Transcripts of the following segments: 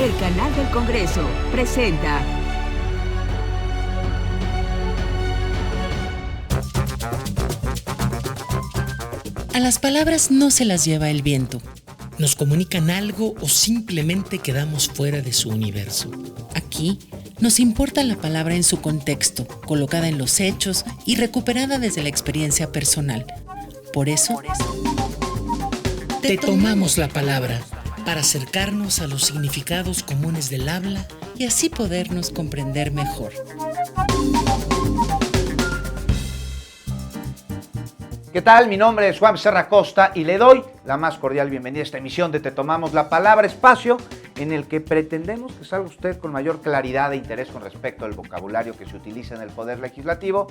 El canal del Congreso presenta A las palabras no se las lleva el viento. Nos comunican algo o simplemente quedamos fuera de su universo. Aquí nos importa la palabra en su contexto, colocada en los hechos y recuperada desde la experiencia personal. Por eso, te tomamos la palabra para acercarnos a los significados comunes del habla y así podernos comprender mejor. ¿Qué tal? Mi nombre es Juan Serra Costa y le doy la más cordial bienvenida a esta emisión de Te Tomamos la Palabra, espacio en el que pretendemos que salga usted con mayor claridad e interés con respecto al vocabulario que se utiliza en el Poder Legislativo.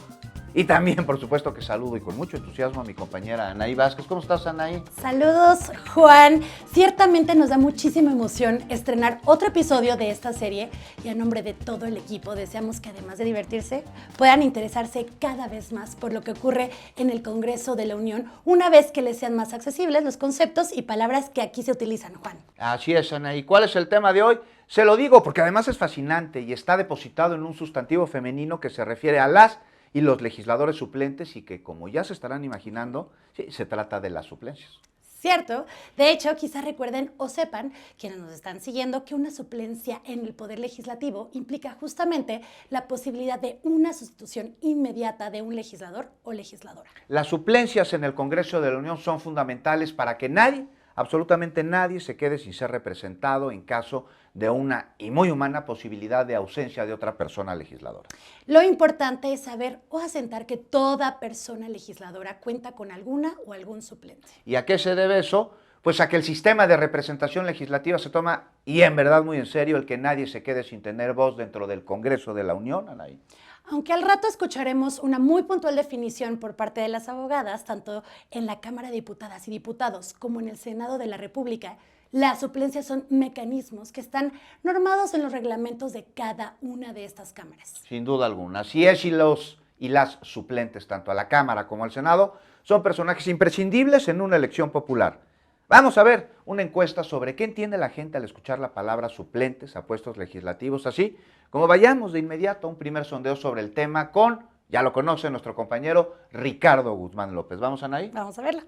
Y también, por supuesto, que saludo y con mucho entusiasmo a mi compañera Anaí Vázquez. ¿Cómo estás, Anaí? Saludos, Juan. Ciertamente nos da muchísima emoción estrenar otro episodio de esta serie y a nombre de todo el equipo deseamos que además de divertirse, puedan interesarse cada vez más por lo que ocurre en el Congreso de la Unión, una vez que les sean más accesibles los conceptos y palabras que aquí se utilizan, Juan. Así es, Anaí. ¿Cuál es el tema de hoy? Se lo digo porque además es fascinante y está depositado en un sustantivo femenino que se refiere a las y los legisladores suplentes y que, como ya se estarán imaginando, sí, se trata de las suplencias. Cierto. De hecho, quizás recuerden o sepan, quienes nos están siguiendo, que una suplencia en el Poder Legislativo implica justamente la posibilidad de una sustitución inmediata de un legislador o legisladora. Las suplencias en el Congreso de la Unión son fundamentales para que nadie, absolutamente nadie, se quede sin ser representado en caso de una y muy humana posibilidad de ausencia de otra persona legisladora. Lo importante es saber o asentar que toda persona legisladora cuenta con alguna o algún suplente. ¿Y a qué se debe eso? Pues a que el sistema de representación legislativa se toma, y en verdad muy en serio, el que nadie se quede sin tener voz dentro del Congreso de la Unión, Anaí. Aunque al rato escucharemos una muy puntual definición por parte de las abogadas, tanto en la Cámara de Diputadas y Diputados como en el Senado de la República, las suplencias son mecanismos que están normados en los reglamentos de cada una de estas cámaras. Sin duda alguna. Así es, y las suplentes, tanto a la Cámara como al Senado, son personajes imprescindibles en una elección popular. Vamos a ver una encuesta sobre qué entiende la gente al escuchar la palabra suplentes a puestos legislativos, así como vayamos de inmediato a un primer sondeo sobre el tema con, ya lo conoce nuestro compañero Ricardo Guzmán López. ¿Vamos, Anaí? Vamos a verla.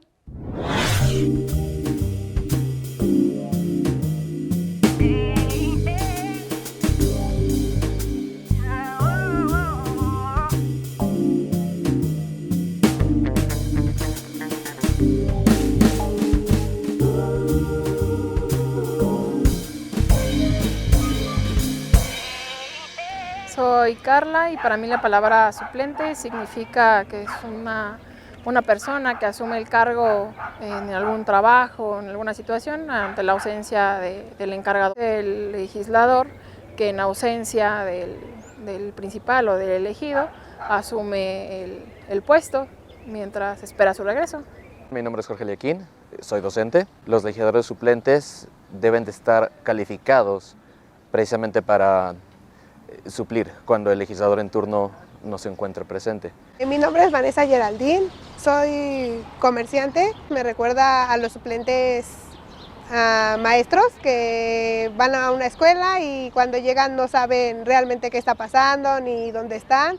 Soy Carla y para mí la palabra suplente significa que es una persona que asume el cargo en algún trabajo, en alguna situación, ante la ausencia del encargado. El legislador que en ausencia del principal o del elegido asume el puesto mientras espera su regreso. Mi nombre es Jorge Liaquín, soy docente. Los legisladores suplentes deben de estar calificados precisamente para suplir cuando el legislador en turno no se encuentre presente. Mi nombre es Vanessa Geraldine, soy comerciante. Me recuerda a los suplentes maestros que van a una escuela y cuando llegan no saben realmente qué está pasando ni dónde están.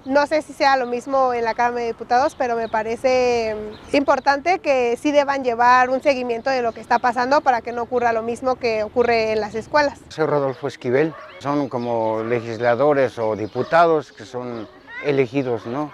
No sé si sea lo mismo en la Cámara de Diputados, pero me parece importante que sí deban llevar un seguimiento de lo que está pasando para que no ocurra lo mismo que ocurre en las escuelas. Soy Rodolfo Esquivel, son como legisladores o diputados que son elegidos, ¿no?,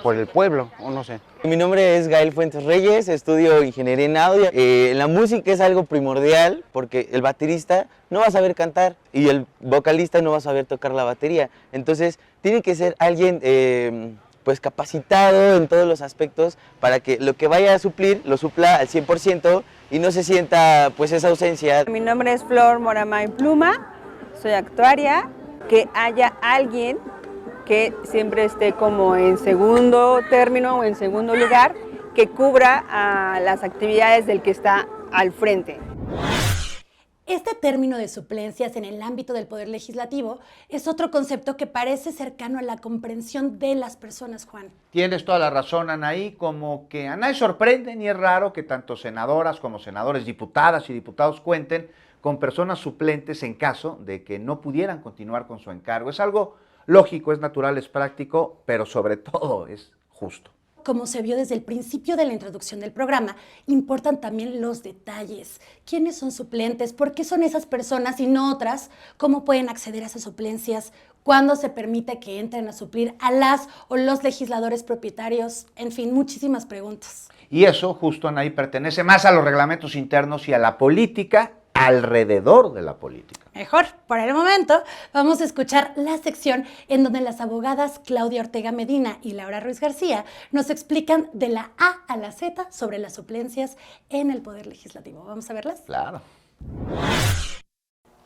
por el pueblo, o no sé. Mi nombre es Gael Fuentes Reyes, estudio ingeniería en audio. La música es algo primordial porque el baterista no va a saber cantar y el vocalista no va a saber tocar la batería. Entonces tiene que ser alguien pues capacitado en todos los aspectos para que lo que vaya a suplir lo supla al 100% y no se sienta pues esa ausencia. Mi nombre es Flor Moramay Pluma, soy actuaria. Que haya alguien que siempre esté como en segundo término o en segundo lugar, que cubra a las actividades del que está al frente. Este término de suplencias en el ámbito del Poder Legislativo es otro concepto que parece cercano a la comprensión de las personas, Juan. Tienes toda la razón, Anaí, como que a nadie sorprende ni es raro que tanto senadoras como senadores, diputadas y diputados cuenten con personas suplentes en caso de que no pudieran continuar con su encargo. Es algo lógico, es natural, es práctico, pero sobre todo es justo. Como se vio desde el principio de la introducción del programa, importan también los detalles. ¿Quiénes son suplentes? ¿Por qué son esas personas y no otras? ¿Cómo pueden acceder a esas suplencias? ¿Cuándo se permite que entren a suplir a las o los legisladores propietarios? En fin, muchísimas preguntas. Y eso, justo Anaí, pertenece más a los reglamentos internos y a la política alrededor de la política. Mejor, por el momento, vamos a escuchar la sección en donde las abogadas Claudia Ortega Medina y Laura Ruiz García nos explican de la A a la Z sobre las suplencias en el Poder Legislativo. ¿Vamos a verlas? Claro.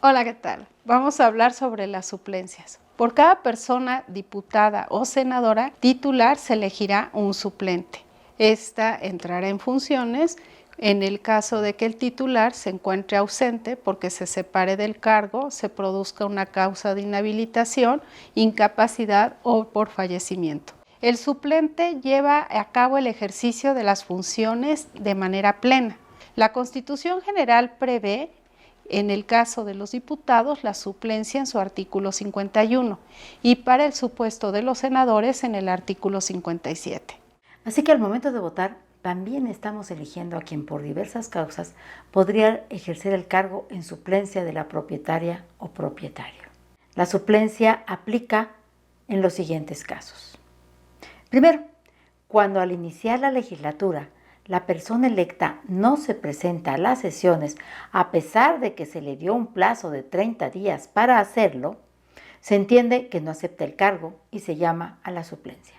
Hola, ¿qué tal? Vamos a hablar sobre las suplencias. Por cada persona diputada o senadora titular se elegirá un suplente. Esta entrará en funciones en el caso de que el titular se encuentre ausente porque se separe del cargo, se produzca una causa de inhabilitación, incapacidad o por fallecimiento. El suplente lleva a cabo el ejercicio de las funciones de manera plena. La Constitución General prevé, en el caso de los diputados, la suplencia en su artículo 51 y para el supuesto de los senadores en el artículo 57. Así que al momento de votar, también estamos eligiendo a quien por diversas causas podría ejercer el cargo en suplencia de la propietaria o propietario. La suplencia aplica en los siguientes casos. Primero, cuando al iniciar la legislatura la persona electa no se presenta a las sesiones a pesar de que se le dio un plazo de 30 días para hacerlo, se entiende que no acepta el cargo y se llama a la suplencia.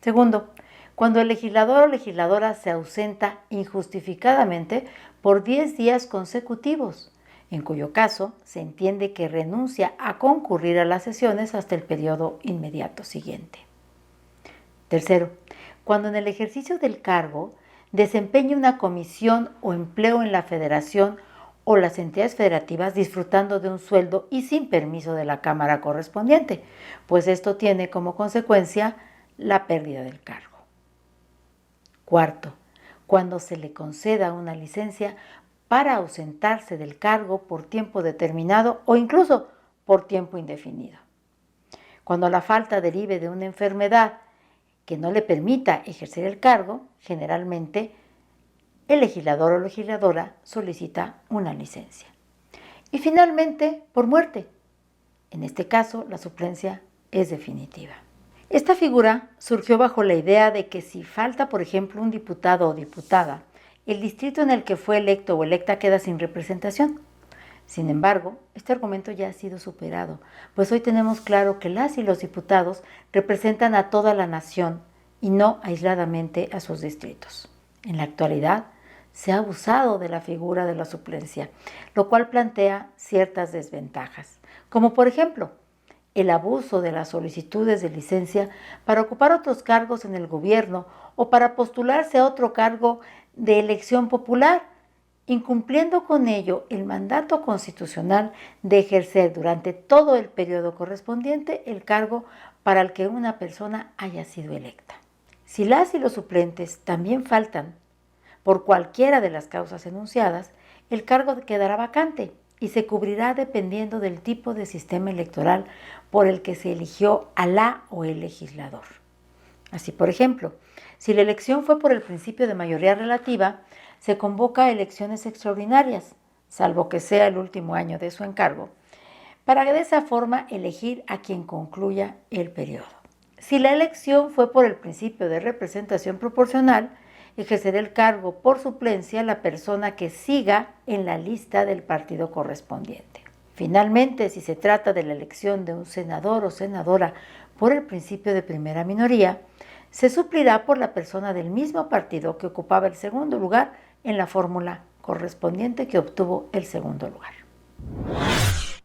Segundo, cuando el legislador o legisladora se ausenta injustificadamente por 10 días consecutivos, en cuyo caso se entiende que renuncia a concurrir a las sesiones hasta el periodo inmediato siguiente. Tercero, cuando en el ejercicio del cargo desempeñe una comisión o empleo en la federación o las entidades federativas disfrutando de un sueldo y sin permiso de la Cámara correspondiente, pues esto tiene como consecuencia la pérdida del cargo. Cuarto, cuando se le conceda una licencia para ausentarse del cargo por tiempo determinado o incluso por tiempo indefinido. Cuando la falta derive de una enfermedad que no le permita ejercer el cargo, generalmente el legislador o legisladora solicita una licencia. Y finalmente, por muerte. En este caso, la suplencia es definitiva. Esta figura surgió bajo la idea de que si falta, por ejemplo, un diputado o diputada, el distrito en el que fue electo o electa queda sin representación. Sin embargo, este argumento ya ha sido superado, pues hoy tenemos claro que las y los diputados representan a toda la nación y no aisladamente a sus distritos. En la actualidad, se ha abusado de la figura de la suplencia, lo cual plantea ciertas desventajas, como por ejemplo, el abuso de las solicitudes de licencia para ocupar otros cargos en el gobierno o para postularse a otro cargo de elección popular, incumpliendo con ello el mandato constitucional de ejercer durante todo el periodo correspondiente el cargo para el que una persona haya sido electa. Si las y los suplentes también faltan por cualquiera de las causas enunciadas, el cargo quedará vacante y se cubrirá dependiendo del tipo de sistema electoral por el que se eligió a la o el legislador. Así, por ejemplo, si la elección fue por el principio de mayoría relativa, se convoca a elecciones extraordinarias, salvo que sea el último año de su encargo, para de esa forma elegir a quien concluya el periodo. Si la elección fue por el principio de representación proporcional, ejercerá el cargo por suplencia la persona que siga en la lista del partido correspondiente. Finalmente, si se trata de la elección de un senador o senadora por el principio de primera minoría, se suplirá por la persona del mismo partido que ocupaba el segundo lugar en la fórmula correspondiente que obtuvo el segundo lugar.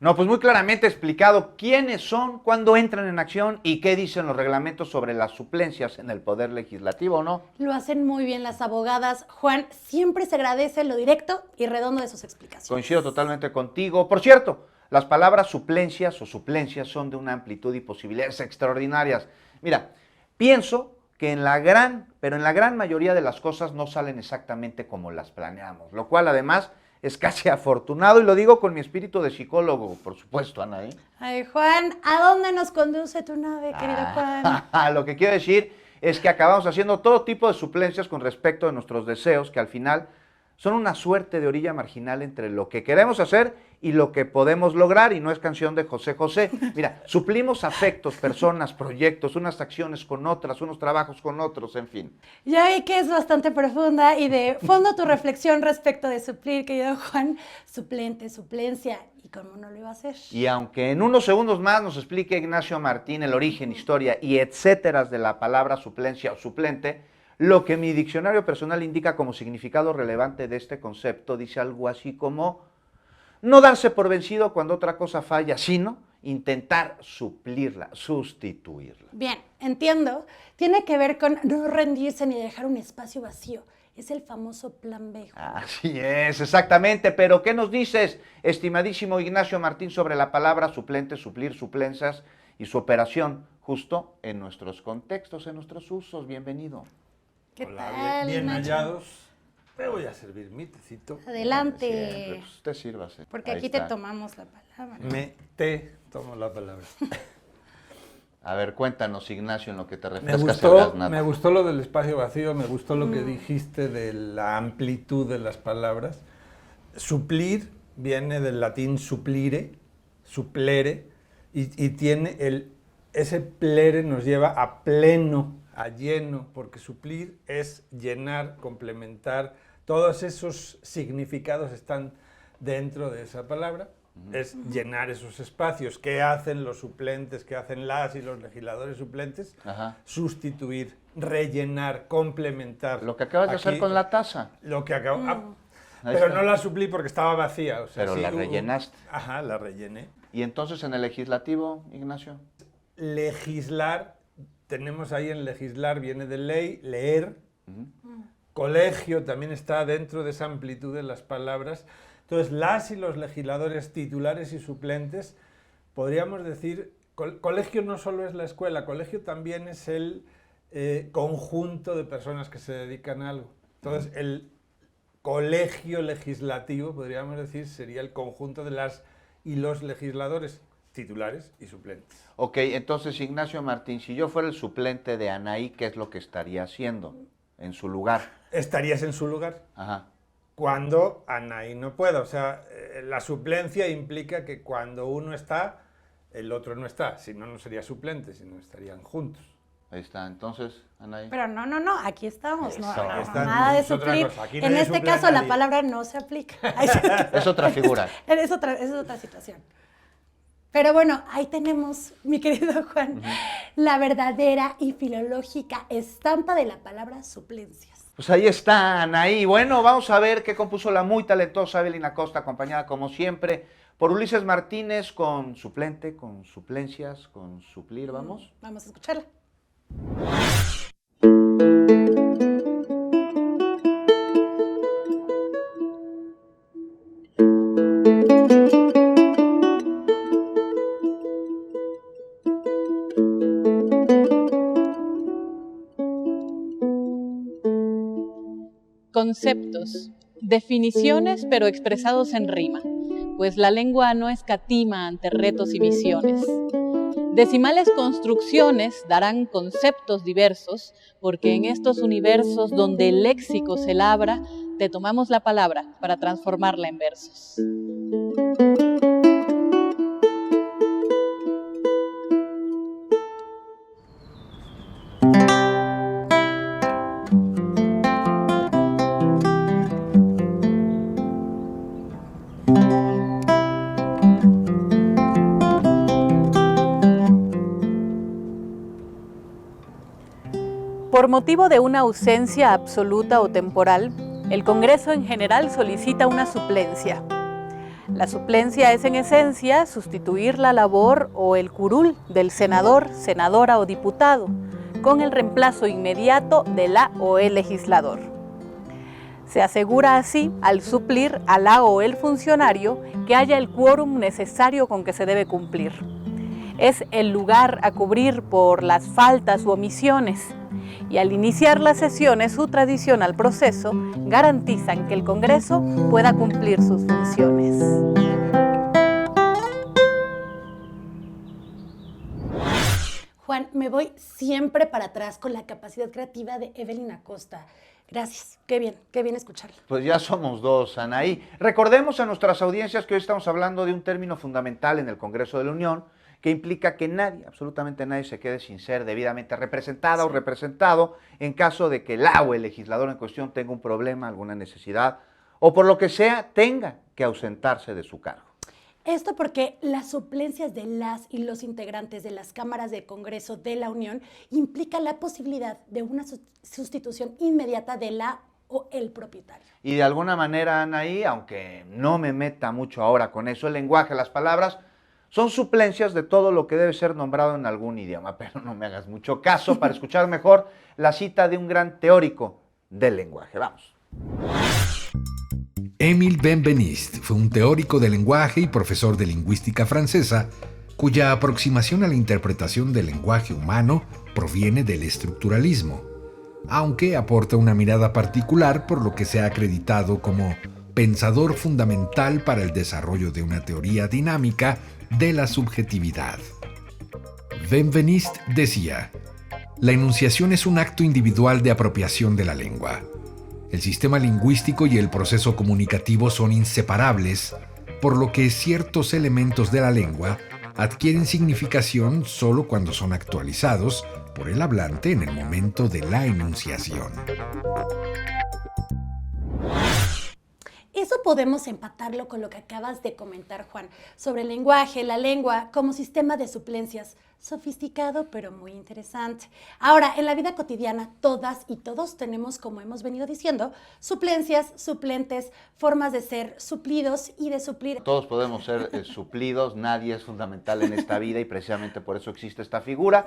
No, pues muy claramente explicado quiénes son, cuándo entran en acción y qué dicen los reglamentos sobre las suplencias en el Poder Legislativo, ¿no? Lo hacen muy bien las abogadas. Juan, siempre se agradece lo directo y redondo de sus explicaciones. Coincido totalmente contigo. Por cierto, las palabras suplencias o suplencias son de una amplitud y posibilidades extraordinarias. Mira, pienso que en la gran mayoría de las cosas no salen exactamente como las planeamos, lo cual además es casi afortunado, y lo digo con mi espíritu de psicólogo, por supuesto, Anaí. Ay, Juan, ¿a dónde nos conduce tu nave, querido Juan? Lo que quiero decir es que acabamos haciendo todo tipo de suplencias con respecto a nuestros deseos, que al final son una suerte de orilla marginal entre lo que queremos hacer y lo que podemos lograr, y no es canción de José José. Mira, suplimos afectos, personas, proyectos, unas acciones con otras, unos trabajos con otros, en fin. Ya vi que es bastante profunda y de fondo tu reflexión respecto de suplir, querido Juan. Suplente, suplencia, ¿y cómo no lo iba a hacer? Y aunque en unos segundos más nos explique Ignacio Martín el origen, historia y etcétera de la palabra suplencia o suplente, lo que mi diccionario personal indica como significado relevante de este concepto dice algo así como no darse por vencido cuando otra cosa falla, sino intentar suplirla, sustituirla. Bien, entiendo. Tiene que ver con no rendirse ni dejar un espacio vacío. Es el famoso plan B. Así es, exactamente. Pero, ¿qué nos dices, estimadísimo Ignacio Martín, sobre la palabra suplente, suplir, suplenzas y su operación justo en nuestros contextos, en nuestros usos? Bienvenido. ¿Qué Hola, tal, bien Nacho? hallados. Me voy a servir mi tecito. Adelante. Siempre, pues usted sírvase. Porque Ahí aquí está. te tomamos la palabra. Tomo la palabra. A ver, cuéntanos, Ignacio, en lo que te refrescas el gas, Me gustó lo del espacio vacío, me gustó lo que dijiste de la amplitud de las palabras. Suplir viene del latín suplire, suplere, y tiene ese plere nos lleva a pleno, a lleno, porque suplir es llenar, complementar. Todos esos significados están dentro de esa palabra. Es llenar esos espacios. ¿Qué hacen los suplentes? ¿Qué hacen las y los legisladores suplentes? Sustituir, rellenar, complementar. Lo que acabas de hacer con la taza. Lo que acabo... Ahí pero está. no la suplí porque estaba vacía. O sea, Pero la rellenaste. Ajá, la rellené. ¿Y entonces en el legislativo, Ignacio? Legislar, tenemos ahí en legislar, viene de ley, leer. Colegio también está dentro de esa amplitud de las palabras. Entonces, las y los legisladores titulares y suplentes, podríamos decir, colegio no solo es la escuela, colegio también es el conjunto de personas que se dedican a algo. Entonces, el colegio legislativo, podríamos decir, sería el conjunto de las y los legisladores titulares y suplentes. Ok, entonces, Ignacio Martín, si yo fuera el suplente de Anaí, ¿qué es lo que estaría haciendo en su lugar? Estarías en su lugar. Ajá. Cuando Anaí no pueda. O sea, la suplencia implica que cuando uno está, el otro no está. Si no, no sería suplente, sino estarían juntos. Ahí está. Entonces, Anaí. Pero no, aquí estamos. No, está, nada de es otra suplir. cosa. Aquí En nadie este suple a caso, la nadie. palabra no se aplica. Es otra figura. Es otra situación. Pero bueno, ahí tenemos, mi querido Juan, la verdadera y filológica estampa de la palabra suplencias. Pues ahí está, Anaí. Bueno, vamos a ver qué compuso la muy talentosa Evelyn Acosta, acompañada como siempre por Ulises Martínez con suplente, con suplencias, con suplir. ¿Vamos? Vamos a escucharla. Conceptos, definiciones pero expresados en rima, pues la lengua no escatima ante retos y visiones. Decimales construcciones darán conceptos diversos, porque en estos universos donde el léxico se labra, te tomamos la palabra para transformarla en versos. Por motivo de una ausencia absoluta o temporal, el Congreso en general solicita una suplencia. La suplencia es en esencia sustituir la labor o el curul del senador, senadora o diputado, con el reemplazo inmediato de la o el legislador. Se asegura así, al suplir a la o el funcionario, que haya el quórum necesario con que se debe cumplir. Es el lugar a cubrir por las faltas u omisiones, y al iniciar las sesiones su tradicional proceso garantizan que el Congreso pueda cumplir sus funciones. Juan, me voy siempre para atrás con la capacidad creativa de Evelyn Acosta. Gracias, qué bien escucharla. Pues ya somos dos, Anaí. Recordemos a nuestras audiencias que hoy estamos hablando de un término fundamental en el Congreso de la Unión, que implica que nadie, absolutamente nadie, se quede sin ser debidamente representada o representado en caso de que la o el legislador en cuestión tenga un problema, alguna necesidad, o por lo que sea, tenga que ausentarse de su cargo. Esto porque las suplencias de las y los integrantes de las cámaras de Congreso de la Unión implica la posibilidad de una sustitución inmediata de la o el propietario. Y de alguna manera, Anaí, aunque no me meta mucho ahora con eso, el lenguaje, las palabras, son suplencias de todo lo que debe ser nombrado en algún idioma, pero no me hagas mucho caso para escuchar mejor la cita de un gran teórico del lenguaje. Vamos. Émile Benveniste fue un teórico del lenguaje y profesor de lingüística francesa, cuya aproximación a la interpretación del lenguaje humano proviene del estructuralismo, aunque aporta una mirada particular por lo que se ha acreditado como pensador fundamental para el desarrollo de una teoría dinámica de la subjetividad. Benveniste decía: la enunciación es un acto individual de apropiación de la lengua. El sistema lingüístico y el proceso comunicativo son inseparables, por lo que ciertos elementos de la lengua adquieren significación solo cuando son actualizados por el hablante en el momento de la enunciación. Eso podemos empatarlo con lo que acabas de comentar, Juan, sobre el lenguaje, la lengua como sistema de suplencias. Sofisticado, pero muy interesante. Ahora, en la vida cotidiana, todas y todos tenemos, como hemos venido diciendo, suplencias, suplentes, formas de ser suplidos y de suplir. Todos podemos ser suplidos, nadie es fundamental en esta vida y precisamente por eso existe esta figura.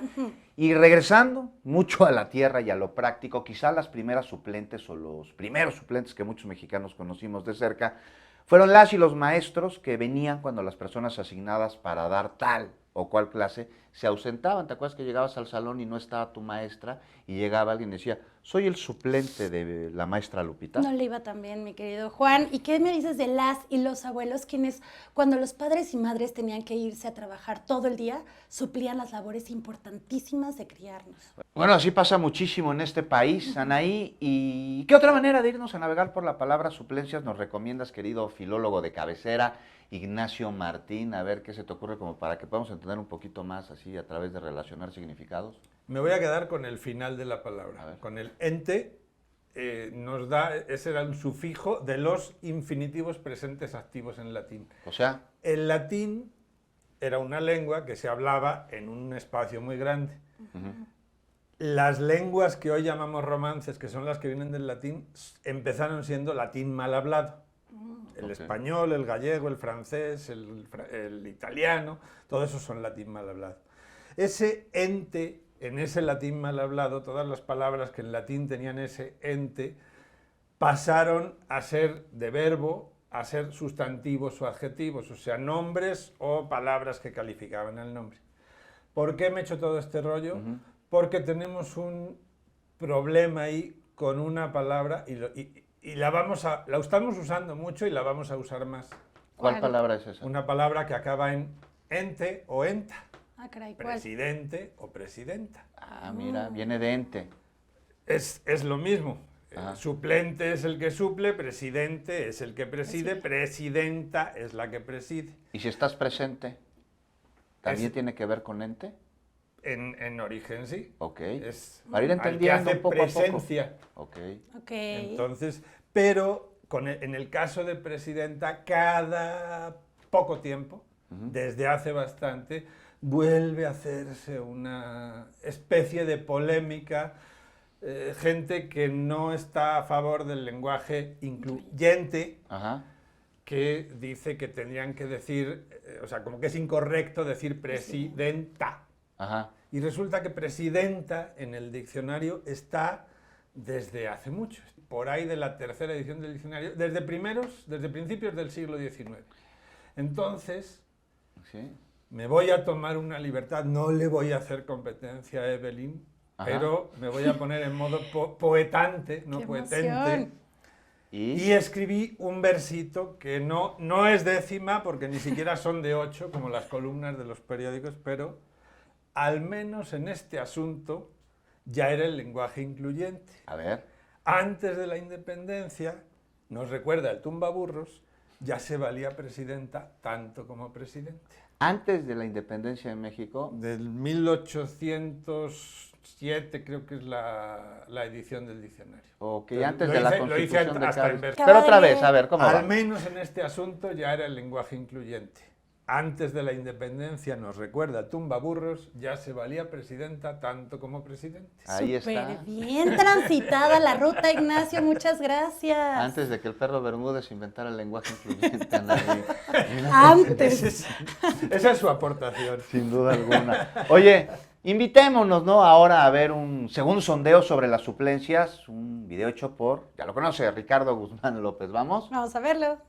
Y regresando mucho a la tierra y a lo práctico, quizá las primeras suplentes o los primeros suplentes que muchos mexicanos conocimos de cerca fueron las y los maestros que venían cuando las personas asignadas para dar tal o cual clase se ausentaban. ¿Te acuerdas que llegabas al salón y no estaba tu maestra y llegaba alguien y decía: soy el suplente de la maestra Lupita? No le iba tan bien, mi querido Juan. ¿Y qué me dices de las y los abuelos, quienes cuando los padres y madres tenían que irse a trabajar todo el día, suplían las labores importantísimas de criarnos? Bueno, así pasa muchísimo en este país, Anaí. ¿Y qué otra manera de irnos a navegar por la palabra suplencias nos recomiendas, querido filólogo de cabecera, Ignacio Martín? A ver qué se te ocurre como para que podamos entender un poquito más así a través de relacionar significados. Me voy a quedar con el final de la palabra, con el ente. Nos da, ese era un sufijo de los infinitivos presentes activos en latín. O sea, el latín era una lengua que se hablaba en un espacio muy grande. Las lenguas que hoy llamamos romances, que son las que vienen del latín, empezaron siendo latín mal hablado. El español, el gallego, el francés, el italiano, todo eso son latín mal hablado. Ese ente, en ese latín mal hablado, todas las palabras que en latín tenían ese ente, pasaron a ser de verbo, a ser sustantivos o adjetivos, o sea, nombres o palabras que calificaban el nombre. ¿Por qué me he hecho todo este rollo? Porque tenemos un problema ahí con una palabra y la estamos usando mucho y la vamos a usar más. ¿Cuál palabra es esa? Una palabra que acaba en ente o enta. Ah, caray, ¿cuál? Presidente o presidenta. Ah, mira, viene de ente. Es lo mismo. Suplente es el que suple, presidente es el que preside, presidenta es la que preside. ¿Y si estás presente, también tiene que ver con ente? En origen sí. Ok. Para ir entendiendo un poco presencia. a poco. Ok. Entonces, pero en el caso de presidenta, cada poco tiempo, desde hace bastante, vuelve a hacerse una especie de polémica, gente que no está a favor del lenguaje incluyente, que dice que tendrían que decir, o sea, como que es incorrecto decir presidenta. Y resulta que presidenta en el diccionario está desde hace mucho, por ahí de la tercera edición del diccionario, desde principios del siglo XIX. Entonces, me voy a tomar una libertad, no le voy a hacer competencia a Evelyn, pero me voy a poner en modo poetante, no poetente. Y escribí un versito que no es décima, porque ni siquiera son de 8, como las columnas de los periódicos, pero al menos en este asunto ya era el lenguaje incluyente. A ver. Antes de la independencia, nos recuerda el tumbaburros, ya se valía presidenta tanto como presidente. Antes de la independencia de México. Del 1807 creo que es la edición del diccionario. Ok, antes de la Constitución de Cádiz. Pero otra vez, a ver, ¿cómo va? Al menos en este asunto ya era el lenguaje incluyente. Antes de la independencia, nos recuerda tumbaburros, ya se valía presidenta tanto como presidente. Ahí está. Súper bien transitada la ruta, Ignacio, muchas gracias. Antes de que el perro Bermúdez inventara el lenguaje incluyente. Antes. Esa es su aportación. Sin duda alguna. Oye, invitémonos, ¿no? Ahora a ver un segundo sondeo sobre las suplencias, un video hecho por, ya lo conoce, Ricardo Guzmán López. ¿Vamos? Vamos a verlo.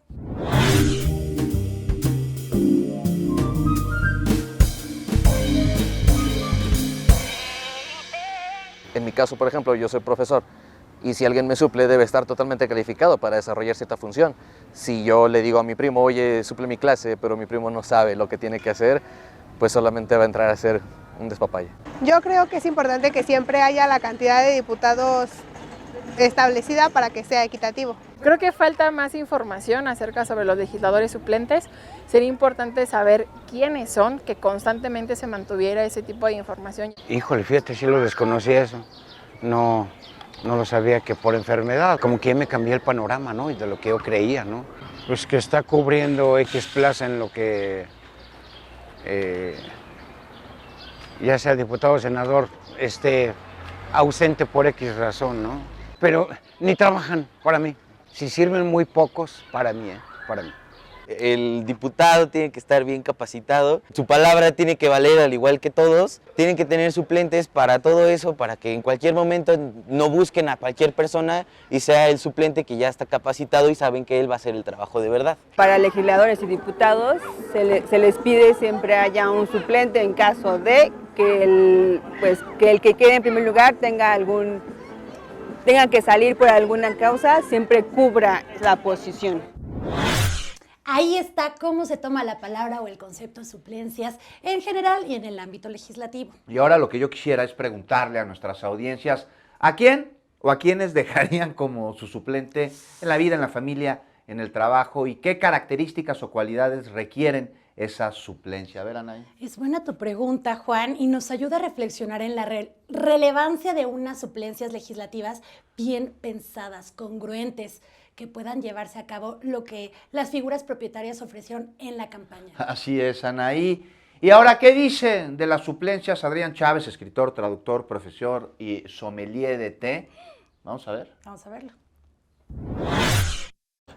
En mi caso, por ejemplo, yo soy profesor y si alguien me suple debe estar totalmente calificado para desarrollar cierta función. Si yo le digo a mi primo, oye, suple mi clase, pero mi primo no sabe lo que tiene que hacer, pues solamente va a entrar a ser un despapalle. Yo creo que es importante que siempre haya la cantidad de diputados establecida para que sea equitativo. Creo que falta más información acerca sobre los legisladores suplentes. Sería importante saber quiénes son, que constantemente se mantuviera ese tipo de información. Híjole, fíjate, sí lo desconocía eso. No lo sabía, que por enfermedad, como que ya me cambié el panorama, ¿no? Y de lo que yo creía, ¿no? Pues que está cubriendo X plaza en lo que, ya sea diputado o senador, esté ausente por X razón, ¿no? Pero ni trabajan para mí. Si sirven muy pocos, para mí, para mí. El diputado tiene que estar bien capacitado, su palabra tiene que valer al igual que todos, tienen que tener suplentes para todo eso, para que en cualquier momento no busquen a cualquier persona y sea el suplente que ya está capacitado y saben que él va a hacer el trabajo de verdad. Para legisladores y diputados se les pide siempre haya un suplente en caso de que el que quede en primer lugar tenga que salir por alguna causa, siempre cubra la posición. Ahí está cómo se toma la palabra o el concepto de suplencias en general y en el ámbito legislativo. Y ahora lo que yo quisiera es preguntarle a nuestras audiencias, ¿a quién o a quiénes dejarían como su suplente en la vida, en la familia, en el trabajo? ¿Y qué características o cualidades requieren esa suplencia? A ver, Anaí. Es buena tu pregunta, Juan, y nos ayuda a reflexionar en la relevancia de unas suplencias legislativas bien pensadas, congruentes, que puedan llevarse a cabo lo que las figuras propietarias ofrecieron en la campaña. Así es, Anaí. Y ahora, ¿qué dicen de las suplencias Adrián Chávez, escritor, traductor, profesor y sommelier de té? Vamos a ver. Vamos a verlo.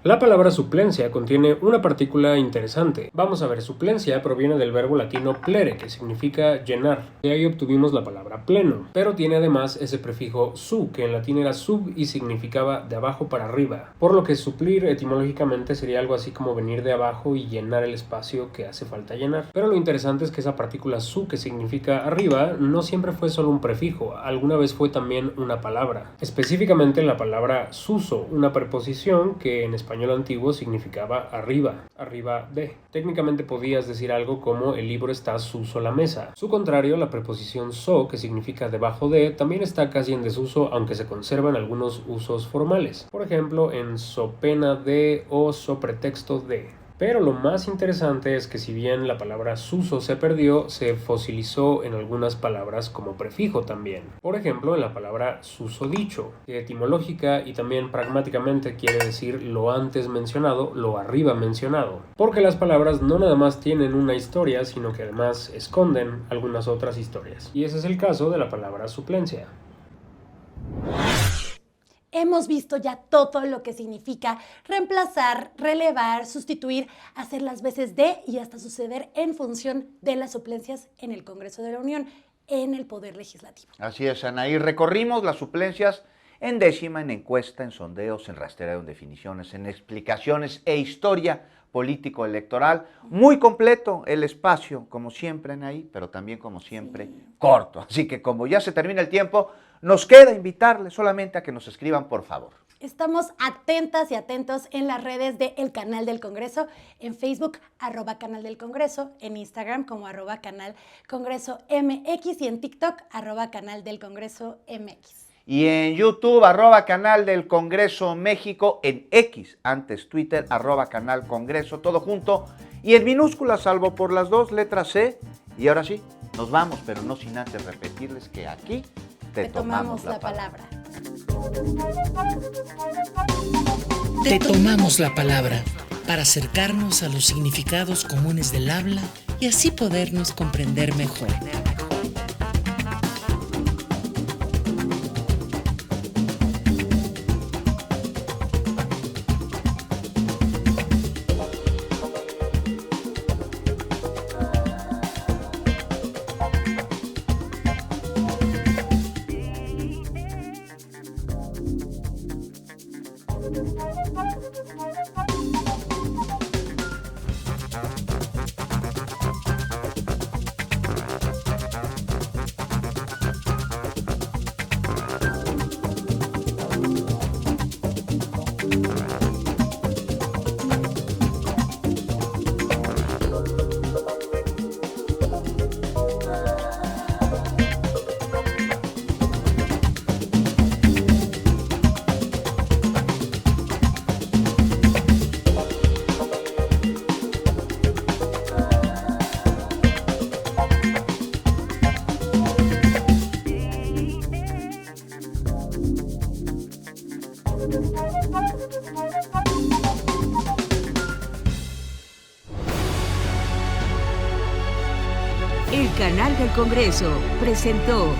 La palabra suplencia contiene una partícula interesante. Vamos a ver, suplencia proviene del verbo latino plere, que significa llenar. De ahí obtuvimos la palabra pleno, pero tiene además ese prefijo su, que en latín era sub y significaba de abajo para arriba. Por lo que suplir etimológicamente sería algo así como venir de abajo y llenar el espacio que hace falta llenar. Pero lo interesante es que esa partícula su, que significa arriba, no siempre fue solo un prefijo, alguna vez fue también una palabra. Específicamente la palabra suso, una preposición que en español antiguo significaba arriba, arriba de. Técnicamente podías decir algo como el libro está suso la mesa. Su contrario, la preposición so, que significa debajo de, también está casi en desuso, aunque se conservan algunos usos formales. Por ejemplo, en so pena de o so pretexto de. Pero lo más interesante es que si bien la palabra suso se perdió, se fosilizó en algunas palabras como prefijo también. Por ejemplo, en la palabra susodicho, que etimológica y también pragmáticamente quiere decir lo antes mencionado, lo arriba mencionado. Porque las palabras no nada más tienen una historia, sino que además esconden algunas otras historias. Y ese es el caso de la palabra suplencia. Hemos visto ya todo lo que significa reemplazar, relevar, sustituir, hacer las veces de y hasta suceder en función de las suplencias en el Congreso de la Unión, en el Poder Legislativo. Así es, Anaí. Recorrimos las suplencias en décima, en encuesta, en sondeos, en rastreo, en definiciones, en explicaciones e historia político electoral. Muy completo el espacio, como siempre en ahí, pero también como siempre corto. Así que como ya se termina el tiempo, nos queda invitarles solamente a que nos escriban, por favor. Estamos atentas y atentos en las redes del Canal del Congreso, en Facebook, @Canal del Congreso, en Instagram como @Canal Congreso MX y en TikTok, @Canal del Congreso MX. Y en YouTube, @Canal del Congreso México, en X, antes Twitter, @Canal Congreso, todo junto y en minúsculas, salvo por las dos letras C. Y ahora sí, nos vamos, pero no sin antes repetirles que aquí te tomamos la palabra. Te tomamos la palabra para acercarnos a los significados comunes del habla Y así podernos comprender mejor. El Canal del Congreso presentó